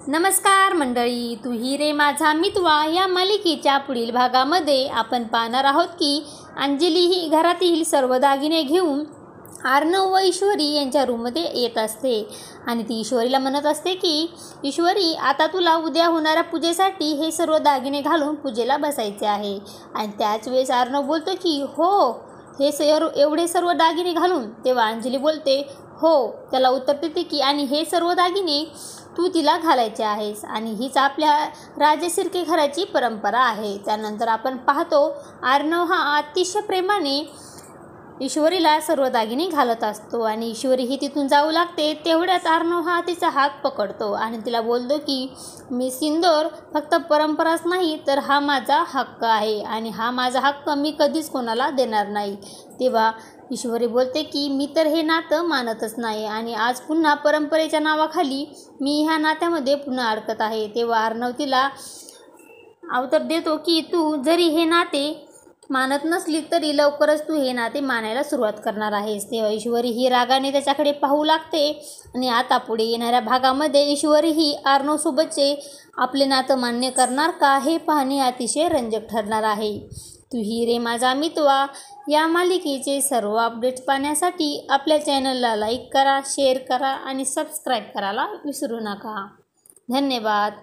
नमस्कार मंडळी, तू ही रे माझा मितवा या मालिकेच्या पुढील भागामध्ये आपण पाहणार आहोत की अंजली ही घरातील सर्व दागिने घेऊन अर्णव व ईश्वरी यांच्या रूममध्ये येत असते आणि ती ईश्वरीला म्हणत असते की ईश्वरी, आता तुला उद्या होणाऱ्या पूजेसाठी हे सर्व दागिने घालून पूजेला बसायचे आहे. आणि त्याच वेळेस अर्णव बोलतो की हो, हे एवढे सर्व दागिने घालून. तेव्हा अंजली बोलते हो. त्याला उत्तर देते की आणि हे सर्व दागिने तू तिला घालायचे आहेस आणि हीच आपल्या राजशिर्के घराची परंपरा आहे. त्यानंतर आपण पाहतो अर्णव हा अतिशय प्रेमाने ईश्वरीला सर्व दागिने घालत असतो आणि ईश्वरी ही तिथून जाऊ लागते. तेवढ्यात अर्णव हा तिचा हात पकडतो आणि तिला बोलतो की मी सिंदूर फक्त परंपराच नाही तर हा माझा हक्क आहे आणि हा माझा हक्क मी कधीच कोणाला देणार नाही. तेव्हा ईश्वरी बोलते की मी तर हे नातं मानतच नाही आणि आज पुन्हा परंपरेच्या नावाखाली मी ह्या नात्यामध्ये पुन्हा अडकत आहे. तेव्हा अर्णव तिला उत्तर देतो की तू जरी हे नाते मानत नसली तरी लवकरच तू हे नाते मानायला सुरुवात करणार आहेस. तेव्हा ईश्वरी ही रागाने त्याच्याकडे पाहू लागते आणि आता पुढे येणाऱ्या भागामध्ये ईश्वरी ही अर्णवसोबतचे आपले नातं मान्य करणार का हे पाहणे अतिशय रंजक ठरणार आहे. तू ही रे माझा मितवा या मालिकेचे सर्व अपडेट्स पाहण्यासाठी आपल्या चॅनलला लाईक करा, शेअर करा आणि सबस्क्राईब करायला विसरू नका. धन्यवाद.